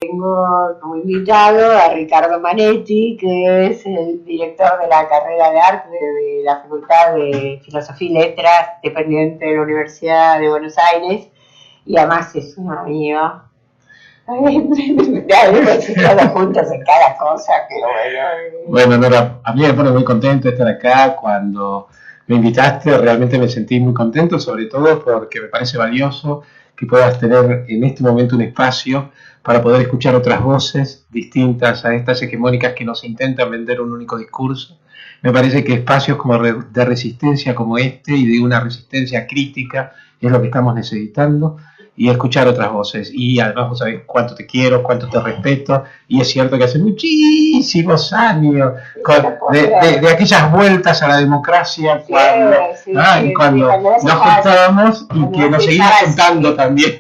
tengo como invitado a Ricardo Manetti, que es el director de la carrera de arte de la Facultad de Filosofía y Letras, dependiente de la Universidad de Buenos Aires, y además es un amigo. Hemos estado juntos en cada cosa, pero bueno. Bueno, Nora, a mí me pone muy contento estar acá. Cuando me invitaste, realmente me sentí muy contento, sobre todo porque me parece valioso que puedas tener en este momento un espacio para poder escuchar otras voces distintas a estas hegemónicas que nos intentan vender un único discurso. Me parece que espacios como de resistencia como este y de una resistencia crítica es lo que estamos necesitando, y escuchar otras voces. Y además vos sabés cuánto te quiero, cuánto te respeto, y es cierto que hace muchísimos años de aquellas vueltas a la democracia cuando nos juntábamos y que nos seguimos juntando también.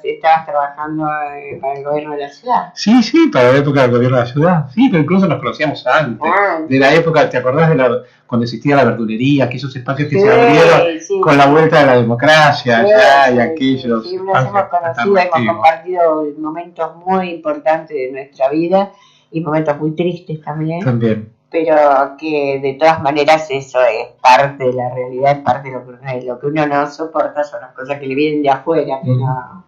Estabas trabajando para el gobierno de la ciudad. Sí, para la época del gobierno de la ciudad. Sí, pero incluso nos conocíamos antes. De la época, ¿te acordás cuando existía la verdulería, aquellos espacios que se abrieron con la vuelta de la democracia y aquellos? Sí, nos hemos conocido, hemos compartido momentos muy importantes de nuestra vida y momentos muy tristes también. Pero que de todas maneras eso es parte de la realidad, es parte de lo que uno no soporta, son las cosas que le vienen de afuera, que no,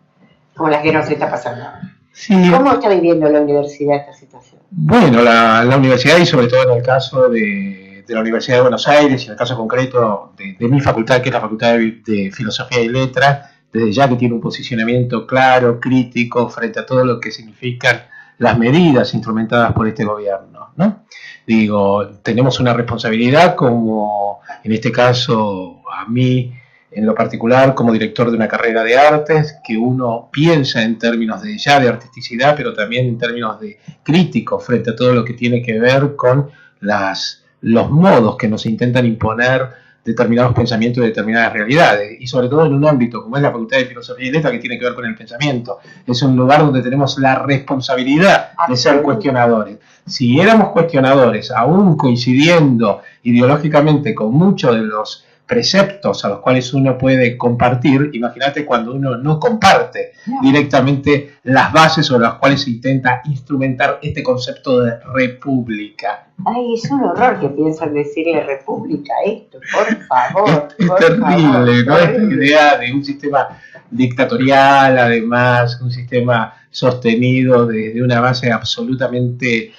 como las que nos está pasando. Sí. ¿Cómo está viviendo la universidad esta situación? Bueno, la universidad, y sobre todo en el caso de la Universidad de Buenos Aires, y en el caso concreto de mi facultad, que es la Facultad de Filosofía y Letras, desde ya que tiene un posicionamiento claro, crítico, frente a todo lo que significan las medidas instrumentadas por este gobierno, ¿no? Digo, tenemos una responsabilidad como, en este caso, a mí, en lo particular, como director de una carrera de artes, que uno piensa en términos de artisticidad, pero también en términos de crítico, frente a todo lo que tiene que ver con los modos que nos intentan imponer determinados pensamientos y determinadas realidades, y sobre todo en un ámbito como es la Facultad de Filosofía y Letras, que tiene que ver con el pensamiento. Es un lugar donde tenemos la responsabilidad de ser cuestionadores. Si éramos cuestionadores, aún coincidiendo ideológicamente con muchos de los preceptos a los cuales uno puede compartir, imagínate cuando uno no comparte directamente las bases sobre las cuales se intenta instrumentar este concepto de república. Ay, es un horror que piensan decirle república esto, por favor. Es terrible, ¿no? Esta idea de un sistema dictatorial, además, un sistema sostenido desde una base absolutamente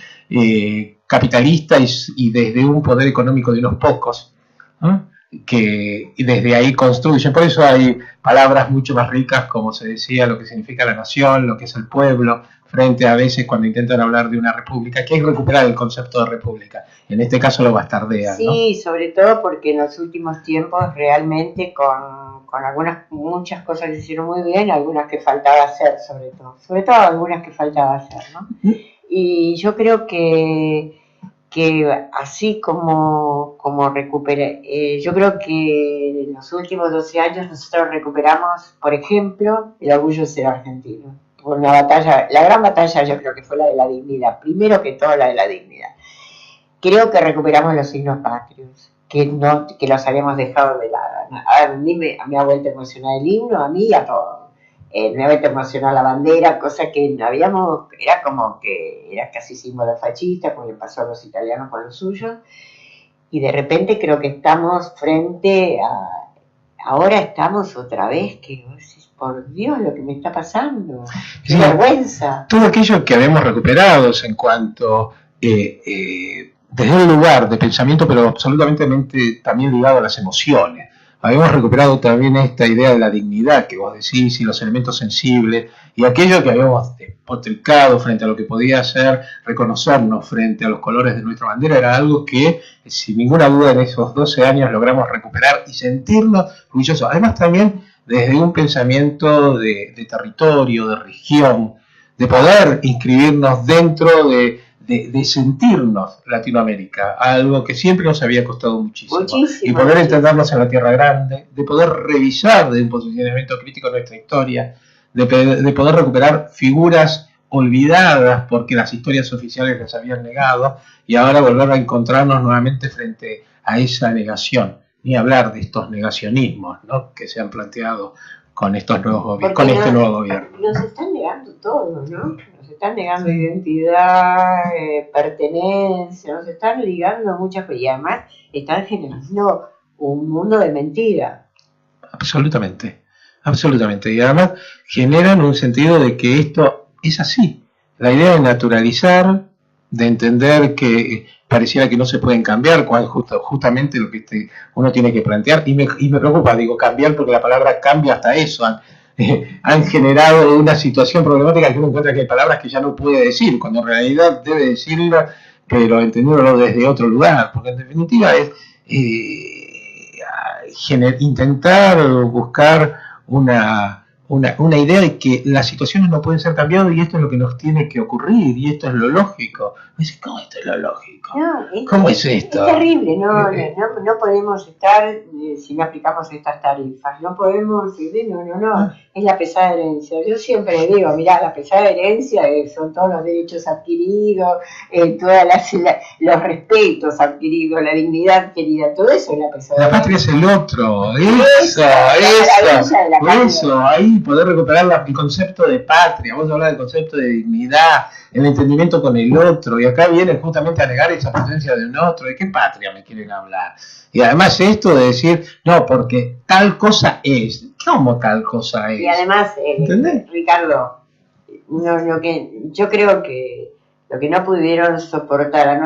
capitalista y desde un poder económico de unos pocos, ¿no? Que desde ahí construyen. Por eso hay palabras mucho más ricas, como se decía, lo que significa la nación, lo que es el pueblo, frente a veces cuando intentan hablar de una república, que es recuperar el concepto de república. En este caso lo bastardean, ¿no? Sí, sobre todo porque en los últimos tiempos realmente con muchas cosas que se hicieron muy bien, algunas que faltaba hacer, sobre todo algunas que faltaba hacer, ¿no? Y yo creo que así como yo creo que en los últimos 12 años nosotros recuperamos, por ejemplo, el orgullo de ser argentino. Por una batalla, la gran batalla yo creo que fue la de la dignidad, primero que todo la de la dignidad. Creo que recuperamos los signos patrios, que los habíamos dejado de lado. A mí me ha vuelto a emocionar el himno, a mí y a todos. Me ha vuelto a emocionar la bandera, cosa que era como que era casi símbolo fascista, como le pasó a los italianos con los suyos, y de repente creo que estamos ahora estamos otra vez, que por Dios lo que me está pasando, qué vergüenza. Todo aquello que habíamos recuperado en cuanto desde un lugar de pensamiento, pero absolutamente también ligado a las emociones. Habíamos recuperado también esta idea de la dignidad que vos decís y los elementos sensibles y aquello que habíamos despotricado frente a lo que podía ser reconocernos frente a los colores de nuestra bandera era algo que sin ninguna duda en esos 12 años logramos recuperar y sentirnos orgullosos. Además también desde un pensamiento de territorio, de región, de poder inscribirnos dentro de sentirnos Latinoamérica, algo que siempre nos había costado muchísimo. Y poder entendernos en la Tierra Grande, de poder revisar desde un posicionamiento crítico nuestra historia, de poder recuperar figuras olvidadas porque las historias oficiales las habían negado y ahora volver a encontrarnos nuevamente frente a esa negación. Ni hablar de estos negacionismos, ¿no?, que se han planteado con estos nuevos este nuevo gobierno. Nos están negando todo, ¿no? Nos están negando identidad, pertenencia, nos están ligando muchas cosas y además están generando un mundo de mentira. Absolutamente, absolutamente. Y además generan un sentido de que esto es así. La idea de naturalizar, de entender que pareciera que no se pueden cambiar, cual justamente lo que uno tiene que plantear, y me preocupa, digo cambiar porque la palabra cambia hasta eso, han generado una situación problemática que uno encuentra que hay palabras que ya no puede decir, cuando en realidad debe decirla, pero entendiéndolo desde otro lugar, porque en definitiva es intentar buscar una idea de que las situaciones no pueden ser cambiadas y esto es lo que nos tiene que ocurrir y esto es lo lógico. Me dice, ¿cómo esto es lo lógico? No, ¿Cómo es esto? Es terrible, no podemos estar si no aplicamos estas tarifas, no podemos, no, es la pesada herencia. Yo siempre digo, mirá, la pesada herencia son todos los derechos adquiridos, todos los respetos adquiridos, la dignidad adquirida, todo eso es la pesada herencia. La patria es el otro, eso, ahí poder recuperar el concepto de patria, vamos a hablar del concepto de dignidad, el entendimiento con el otro, y acá vienen justamente a negar esa presencia de un otro. ¿De qué patria me quieren hablar? Y además esto de decir, no, porque tal cosa es. ¿Cómo tal cosa es? Y además, Ricardo, yo creo que lo que no pudieron soportar,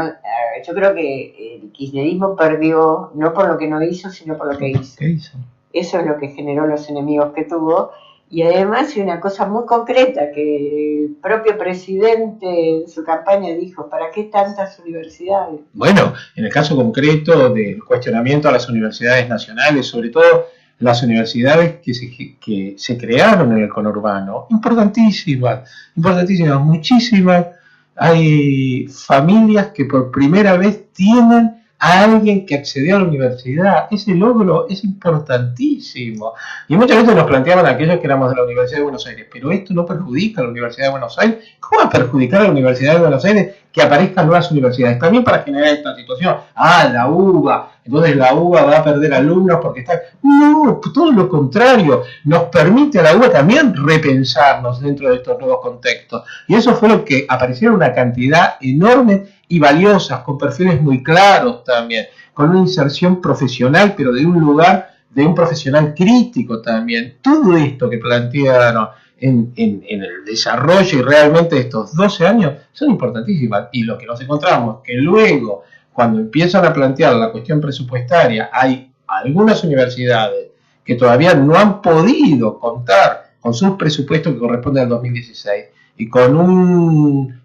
yo creo que el kirchnerismo perdió, no por lo que no hizo, sino por lo que hizo. ¿Qué hizo? Eso es lo que generó los enemigos que tuvo. Y además una cosa muy concreta que el propio presidente en su campaña dijo, ¿para qué tantas universidades? Bueno, en el caso concreto del cuestionamiento a las universidades nacionales, sobre todo las universidades que se crearon en el conurbano, importantísimas, muchísimas. Hay familias que por primera vez tienen a alguien que accedió a la universidad. Ese logro es importantísimo. Y muchas veces nos planteaban aquellos que éramos de la Universidad de Buenos Aires, pero esto no perjudica a la Universidad de Buenos Aires. ¿Cómo va a perjudicar a la Universidad de Buenos Aires que aparezcan nuevas universidades? También para generar esta situación. La UBA, entonces la UBA va a perder alumnos porque está... No, todo lo contrario. Nos permite a la UBA también repensarnos dentro de estos nuevos contextos. Y eso fue lo que aparecieron una cantidad enorme y valiosas, con perfiles muy claros también, con una inserción profesional, pero de un lugar de un profesional crítico también. Todo esto que plantearon en el desarrollo y realmente estos 12 años son importantísimas. Y lo que nos encontramos que luego, cuando empiezan a plantear la cuestión presupuestaria, hay algunas universidades que todavía no han podido contar con sus presupuestos que corresponden al 2016 y con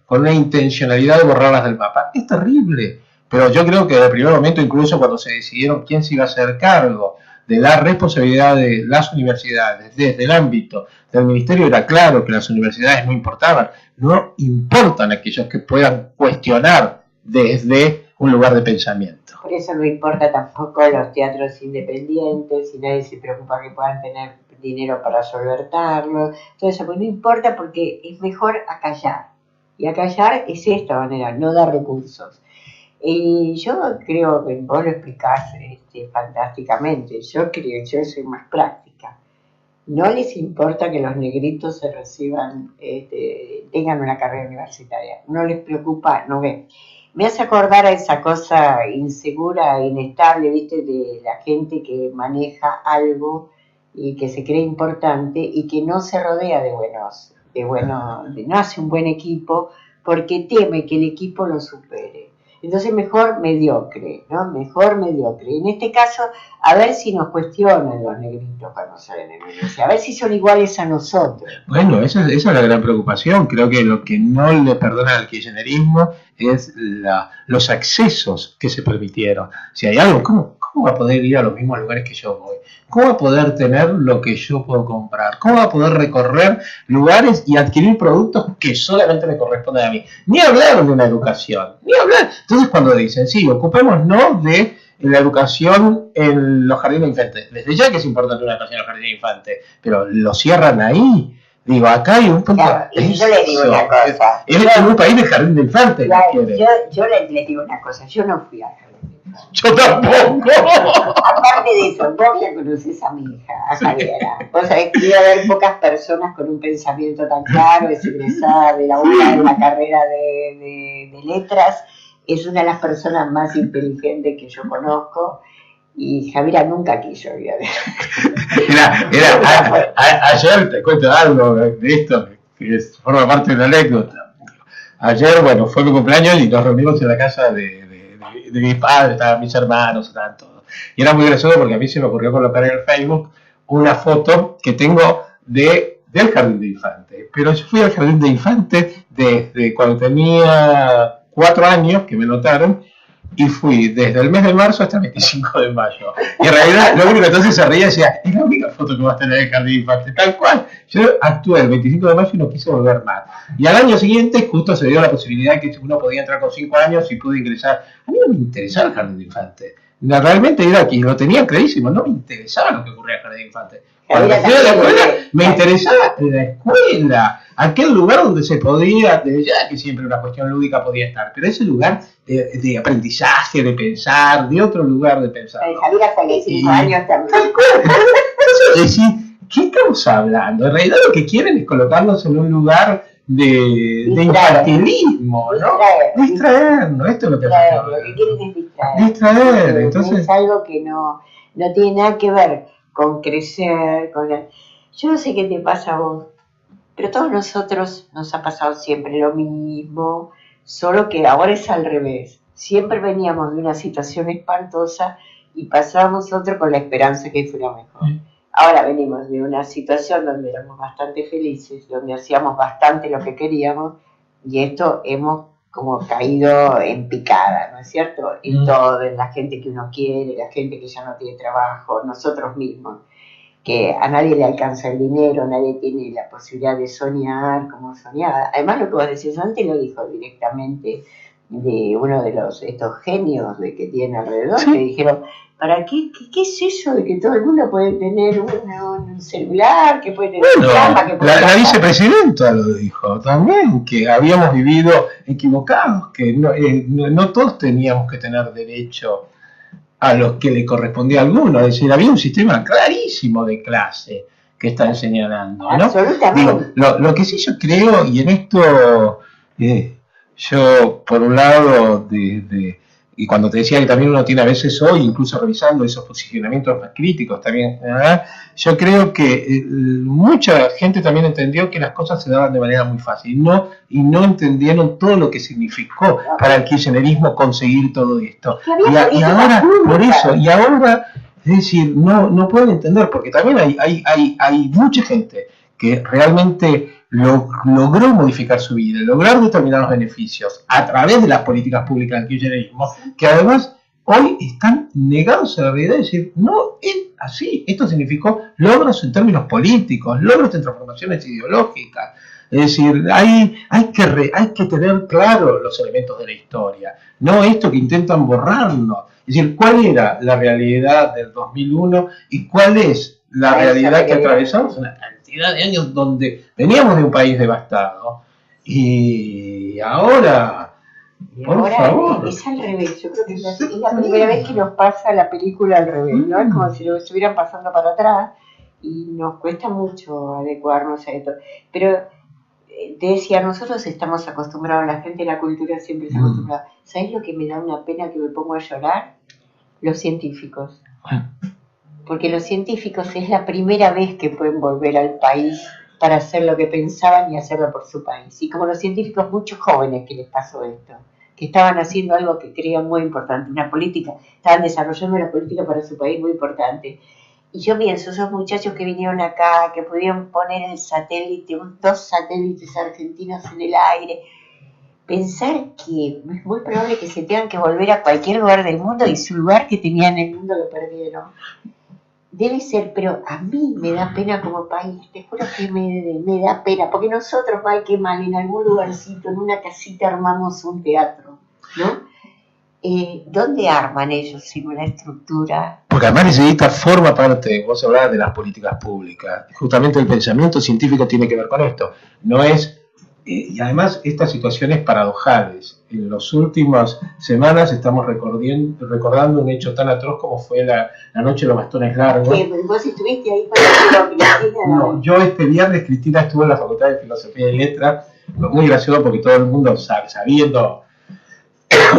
una intencionalidad de borrarlas del mapa. Es terrible, pero yo creo que desde el primer momento, incluso cuando se decidieron quién se iba a hacer cargo de la responsabilidad de las universidades desde el ámbito del ministerio, era claro que las universidades no importaban, no importan aquellos que puedan cuestionar desde un lugar de pensamiento. Por eso no importa tampoco los teatros independientes, y nadie se preocupa que puedan tener dinero para solventarlo, todo eso, pues no importa porque es mejor acallar. Y acallar es esta manera, no dar recursos. Y yo creo que vos lo explicás fantásticamente. Yo soy más práctica. No les importa que los negritos se reciban, tengan una carrera universitaria. No les preocupa, no ven. Me hace acordar a esa cosa insegura, inestable, ¿viste? De la gente que maneja algo y que se cree importante y que no se rodea no hace un buen equipo porque teme que el equipo lo supere. Entonces mejor mediocre, ¿no? Mejor mediocre. En este caso, a ver si nos cuestionan los negritos cuando salen en la iglesia, a ver si son iguales a nosotros. Bueno, esa es la gran preocupación. Creo que lo que no le perdona al kirchnerismo es los accesos que se permitieron. Si hay algo, ¿cómo va a poder ir a los mismos lugares que yo voy? ¿Cómo va a poder tener lo que yo puedo comprar? ¿Cómo va a poder recorrer lugares y adquirir productos que solamente me corresponden a mí? Ni hablar de una educación, ni hablar. Entonces cuando dicen, sí, ocupémonos de la educación en los jardines de infantes. Desde ya que es importante una educación en los jardines de infantes, pero lo cierran ahí. Digo, acá hay un punto... Claro, y yo les digo una cosa. Es un país de jardín de infantes. Claro, yo les digo una cosa, yo no fui al jardín de infantes. Yo tampoco. Aparte de eso, vos ya conocés a mi hija, a Javiera. Vos sabés que debe haber pocas personas con un pensamiento tan claro, es egresada de la UNA en la carrera de letras, es una de las personas más inteligentes que yo conozco. Y Javiera nunca quiso ir a ver. Ayer te cuento algo de esto, que forma parte de la anécdota. Ayer, bueno, fue mi cumpleaños y nos reunimos en la casa de mis padres, estaban mis hermanos, estaban todos. Y era muy gracioso porque a mí se me ocurrió colocar en el Facebook una foto que tengo del jardín de infantes. Pero yo fui al jardín de infantes desde cuando tenía 4 años, que me notaron, y fui desde el mes de marzo hasta el 25 de mayo. Y en realidad lo único que entonces se reía y decía, es la única foto que vas a tener en el jardín de infantes, tal cual. Yo actué el 25 de mayo y no quise volver más. Y al año siguiente justo se dio la posibilidad de que uno podía entrar con 5 años y pude ingresar. A mí no me interesaba el jardín de infantes. Realmente era que lo tenía clarísimo, no me interesaba lo que ocurría en el jardín de infantes. Cuando fui a la escuela, me interesaba la escuela, aquel lugar donde se podía, ya que siempre una cuestión lúdica podía estar, pero ese lugar de aprendizaje, de pensar, de otro lugar de pensar. Javiera sale 5 años también. Entonces decir, ¿qué estamos hablando? En realidad lo que quieren es colocarnos en un lugar de infantilismo, ¿no? Distraernos, esto es lo que hacemos. Lo que quieren es distraer. Entonces, es algo que no tiene nada que ver con crecer, yo no sé qué te pasa a vos, pero a todos nosotros nos ha pasado siempre lo mismo, solo que ahora es al revés. Siempre veníamos de una situación espantosa y pasábamos otro con la esperanza que fuera mejor. Ahora venimos de una situación donde éramos bastante felices, donde hacíamos bastante lo que queríamos, y esto hemos como caído en picada, ¿no es cierto? En todo, en la gente que uno quiere, la gente que ya no tiene trabajo, nosotros mismos, que a nadie le alcanza el dinero, nadie tiene la posibilidad de soñar como soñaba. Además, lo que vos decías antes lo dijo directamente de uno de estos genios de que tiene alrededor, que dijeron, ¿para qué es eso de que todo el mundo puede tener un celular, que puede tener plata, que puede la vicepresidenta lo dijo también, que habíamos vivido equivocados, que no todos teníamos que tener derecho a lo que le correspondía a alguno, es decir, había un sistema clarísimo de clase que están señalando, ¿no? Absolutamente. Digo, lo que sí yo creo, y en esto yo por un lado y cuando te decía que también uno tiene a veces hoy, incluso revisando esos posicionamientos más críticos también, yo creo que mucha gente también entendió que las cosas se daban de manera muy fácil, y no entendieron todo lo que significó para el kirchnerismo conseguir todo esto. Y ahora, por eso, es decir, no pueden entender, porque también hay mucha gente que realmente logró modificar su vida, lograr determinados beneficios a través de las políticas públicas del kirchnerismo, que además hoy están negados a la realidad de decir, no es así, esto significó logros en términos políticos, logros en transformaciones ideológicas. Es decir, hay que tener claro los elementos de la historia, no esto que intentan borrarnos. Es decir, ¿cuál era la realidad del 2001 y cuál es la realidad que atravesamos? Una cantidad de años donde veníamos de un país devastado y ahora, por favor. Es al revés. Yo creo que es la primera vez que nos pasa la película al revés, ¿no? Es como si lo estuvieran pasando para atrás y nos cuesta mucho adecuarnos a esto. Pero te decía, nosotros estamos acostumbrados, la gente de la cultura siempre está acostumbrada. ¿Sabés lo que me da una pena que me pongo a llorar? Los científicos. Porque los científicos es la primera vez que pueden volver al país para hacer lo que pensaban y hacerlo por su país. Y como los científicos, muchos jóvenes que les pasó esto, que estaban haciendo algo que creían muy importante, una política, estaban desarrollando una política para su país muy importante. Y yo pienso, esos muchachos que vinieron acá, que pudieron poner el satélite, 2 satélites argentinos en el aire, pensar que es muy probable que se tengan que volver a cualquier lugar del mundo y su lugar que tenían en el mundo lo perdieron. Debe ser, pero a mí me da pena como país, te juro que me da pena, porque nosotros, mal que mal, en algún lugarcito, en una casita armamos un teatro, ¿no? ¿Dónde arman ellos sin una estructura? Porque además necesita, forma parte, vos hablabas de las políticas públicas, justamente el pensamiento científico tiene que ver con esto, no es Y además estas situaciones paradojales. En las últimas semanas estamos recordando un hecho tan atroz como fue la noche de los bastones largos. ¿Vos estuviste ahí cuando Cristina? No, yo este viernes, Cristina, estuve en la Facultad de Filosofía y Letras, muy gracioso porque todo el mundo sabiendo,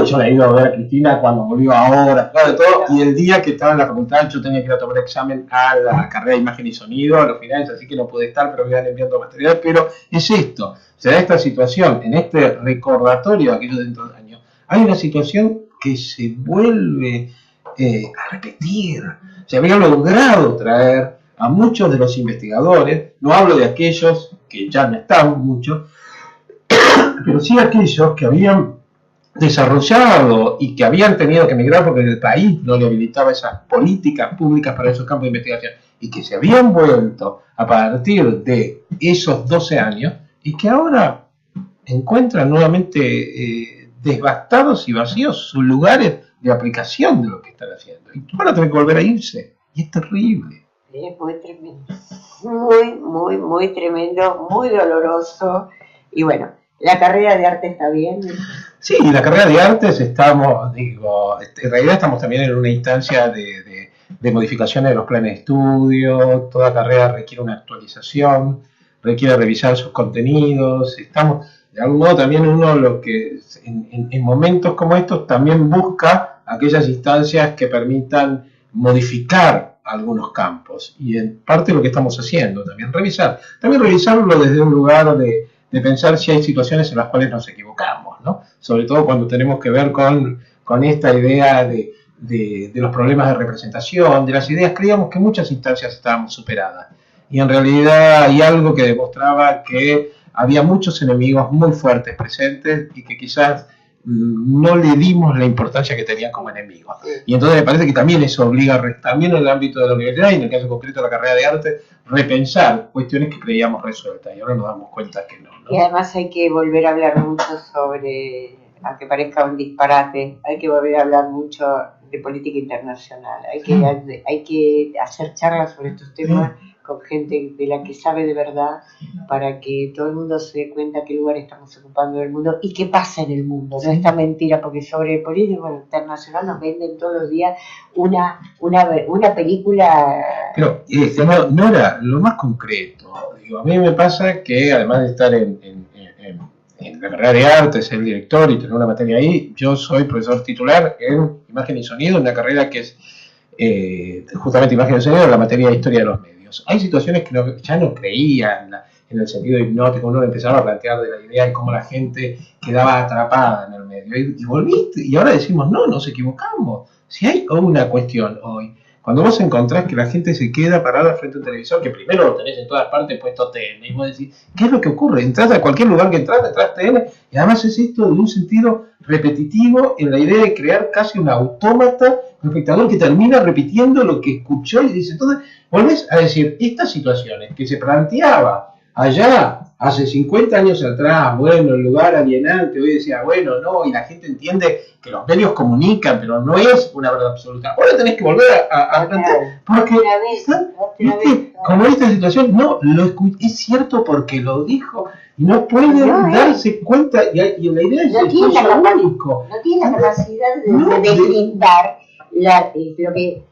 yo la he ido a ver a Cristina cuando volvió ahora, claro, de todo, y el día que estaba en la facultad yo tenía que ir a tomar examen a la carrera de imagen y sonido, a los finales, así que no pude estar, pero me iban enviando material, pero es esto, se da esta situación, en este recordatorio de aquellos dentro de años, hay una situación que se vuelve a repetir, se había logrado traer a muchos de los investigadores, no hablo de aquellos que ya no están muchos, pero sí aquellos que habían desarrollado y que habían tenido que emigrar porque el país no le habilitaba esas políticas públicas para esos campos de investigación y que se habían vuelto a partir de esos 12 años y que ahora encuentran nuevamente devastados y vacíos sus lugares de aplicación de lo que están haciendo. Y van a tener que volver a irse. Y es terrible. Es muy tremendo. Muy, muy, muy tremendo, muy doloroso. Y bueno, la carrera de arte está bien. Sí, la carrera de artes estamos, en realidad estamos también en una instancia de modificaciones de los planes de estudio, toda carrera requiere una actualización, requiere revisar sus contenidos, estamos, de algún modo también uno lo que en momentos como estos también busca aquellas instancias que permitan modificar algunos campos, y en parte lo que estamos haciendo, también revisarlo desde un lugar de pensar si hay situaciones en las cuales nos equivocamos, ¿no? Sobre todo cuando tenemos que ver con esta idea de los problemas de representación, de las ideas, creíamos que muchas instancias estábamos superadas. Y en realidad hay algo que demostraba que había muchos enemigos muy fuertes presentes y que quizás no le dimos la importancia que tenían como enemigos. Y entonces me parece que también eso obliga, también en el ámbito de la universidad y en el caso concreto de la carrera de arte, repensar cuestiones que creíamos resueltas y ahora nos damos cuenta que no, ¿no? Y además hay que volver a hablar mucho sobre, aunque parezca un disparate, hay que volver a hablar mucho de política internacional, hay que hacer charlas sobre estos temas con gente de la que sabe de verdad, para que todo el mundo se dé cuenta qué lugar estamos ocupando en el mundo y qué pasa en el mundo, no esta mentira, porque sobre política internacional nos venden todos los días una película. Pero no era lo más concreto. A mí me pasa que además de estar en la carrera de arte, ser director y tener una materia ahí, yo soy profesor titular en imagen y sonido, una carrera que es justamente imagen y sonido, la materia de historia de los medios. Hay situaciones que ya no creía en el sentido hipnótico, uno empezaba a plantear de la idea de cómo la gente quedaba atrapada en el medio. Y volviste, y ahora decimos, no, nos equivocamos. Si hay una cuestión hoy, cuando vos encontrás que la gente se queda parada frente a un televisor, que primero lo tenés en todas partes puesto TN, y vos decís, ¿qué es lo que ocurre? Entrás a cualquier lugar que entras TN, y además es esto de un sentido repetitivo en la idea de crear casi un autómata, un espectador que termina repitiendo lo que escuchó y dice, entonces volvés a decir, estas situaciones que se planteaba allá hace 50 años atrás, bueno, el lugar alienante, hoy decía, bueno, no, y la gente entiende que los medios comunican, pero no es una verdad absoluta. Ahora tenés que volver a plantear, porque, ¿viste? Como esta situación, no, es cierto porque lo dijo, y no pueden darse cuenta, y la idea es no tiene la capacidad de deslindar lo que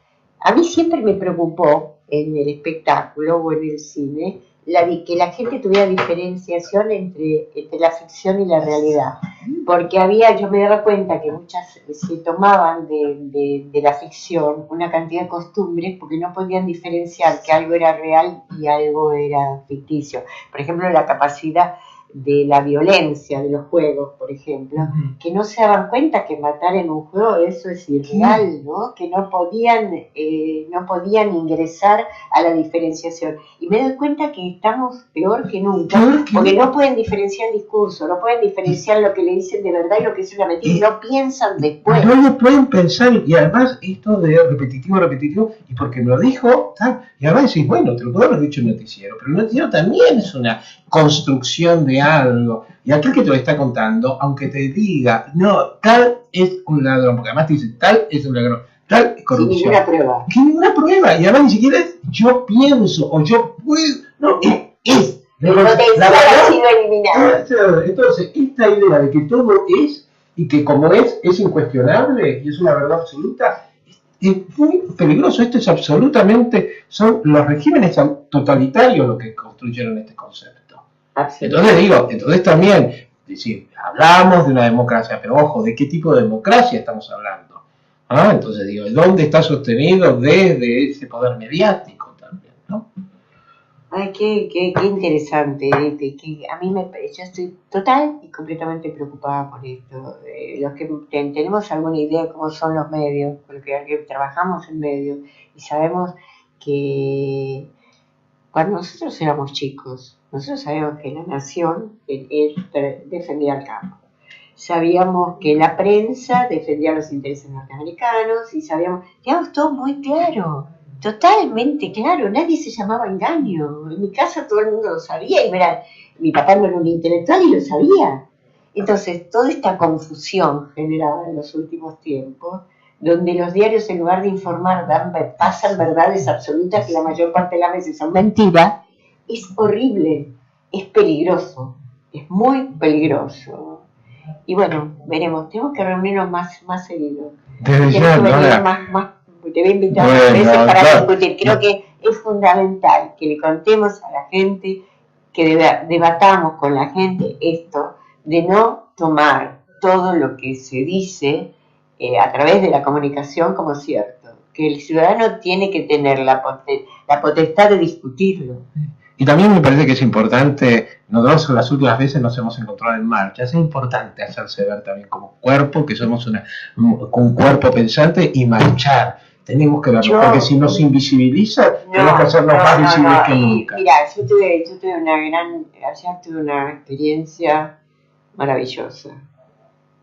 a mí siempre me preocupó en el espectáculo o en el cine, que la gente tuviera diferenciación entre la ficción y la realidad, porque yo me daba cuenta que muchas se tomaban de la ficción una cantidad de costumbres porque no podían diferenciar que algo era real y algo era ficticio. Por ejemplo, la capacidad de la violencia de los juegos, por ejemplo, que no se daban cuenta que matar en un juego eso es irreal, ¿no? Que no podían ingresar a la diferenciación. Y me doy cuenta que estamos peor que nunca, porque no pueden diferenciar el discurso, no pueden diferenciar lo que le dicen de verdad y lo que es una mentira, no piensan después. No lo pueden pensar, y además esto de repetitivo, y porque me lo dijo, y además decís, bueno, te lo puedo haber dicho en el noticiero, pero el noticiero también es una construcción de algo, y aquel que te lo está contando, aunque te diga, no, tal es un ladrón, porque además te dice, tal es un ladrón, tal es corrupción. Sin ninguna prueba, y además ni siquiera es yo pienso, o yo puedo, no, es El potencial ha sido eliminado. Entonces, esta idea de que todo es, y que como es incuestionable, y es una verdad absoluta, es muy peligroso. Esto es absolutamente, son los regímenes totalitarios los que construyeron este concepto. Entonces también, decir, hablamos de una democracia, pero ojo, ¿de qué tipo de democracia estamos hablando? Entonces ¿dónde está sostenido desde ese poder mediático también, ¿no? Ay, qué interesante. Yo estoy total y completamente preocupada por esto. Los que tenemos alguna idea de cómo son los medios, porque trabajamos en medios y sabemos que cuando nosotros éramos chicos, nosotros sabíamos que la nación defendía al campo. Sabíamos que la prensa defendía los intereses norteamericanos y teníamos todo muy claro. Totalmente claro, nadie se llamaba engaño. En mi casa todo el mundo lo sabía y mi papá no era un intelectual y lo sabía. Entonces, toda esta confusión generada en los últimos tiempos, donde los diarios en lugar de informar pasan verdades absolutas que la mayor parte de las veces son mentiras, es horrible, es peligroso, es muy peligroso. Y bueno, veremos, tenemos que reunirnos más seguido. Desde ya, te voy a invitar a veces para discutir. Creo que es fundamental que le contemos a la gente, que debatamos con la gente esto, de no tomar todo lo que se dice a través de la comunicación como cierto, que el ciudadano tiene que tener la potestad de discutirlo. Y también me parece que es importante, nosotros las últimas veces nos hemos encontrado en marcha, es importante hacerse ver también como cuerpo, que somos un cuerpo pensante y marchar. Tenemos que verlo, porque si nos invisibiliza, tenemos que hacernos más visibles que nunca. Mira, yo tuve una experiencia maravillosa.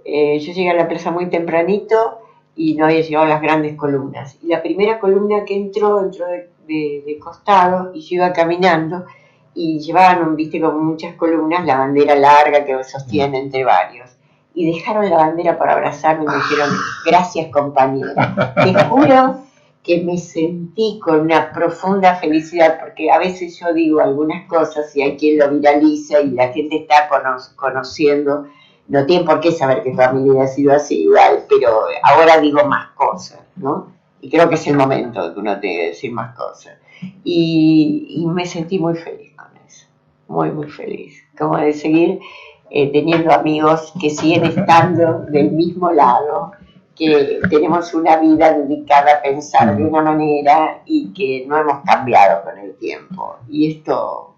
Yo llegué a la plaza muy tempranito y no había llegado a las grandes columnas. Y la primera columna que entró de costado y yo iba caminando y llevaban, viste, como muchas columnas, la bandera larga que sostiene entre varios. Y dejaron la bandera para abrazarme y me dijeron, gracias compañera. Te juro que me sentí con una profunda felicidad, porque a veces yo digo algunas cosas y hay quien lo viraliza y la gente está conociendo. No tiene por qué saber que toda mi vida ha sido así igual, pero ahora digo más cosas, ¿no? Y creo que es el momento que uno tiene que decir más cosas. Y me sentí muy feliz con eso, muy, muy feliz. Como de seguir teniendo amigos que siguen estando del mismo lado, que tenemos una vida dedicada a pensar de una manera y que no hemos cambiado con el tiempo. Y esto,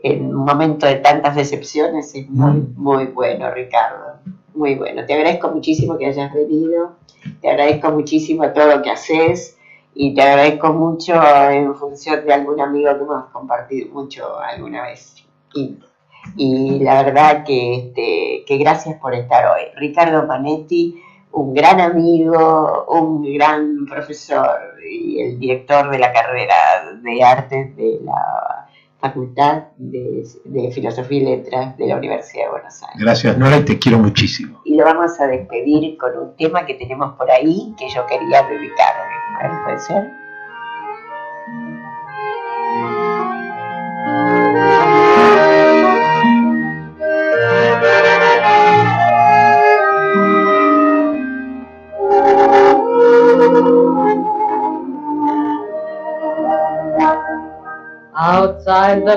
en un momento de tantas decepciones, es muy, muy bueno, Ricardo. Muy bueno. Te agradezco muchísimo que hayas venido, te agradezco muchísimo todo lo que haces y te agradezco mucho en función de algún amigo que hemos compartido mucho alguna vez. Y la verdad que gracias por estar hoy. Ricardo Manetti, un gran amigo, un gran profesor y el director de la carrera de artes de la Facultad de Filosofía y Letras de la Universidad de Buenos Aires. Gracias, Nora, y te quiero muchísimo. Y lo vamos a despedir con un tema que tenemos por ahí que yo quería dedicarme. A ver, ¿puede ser? Outside the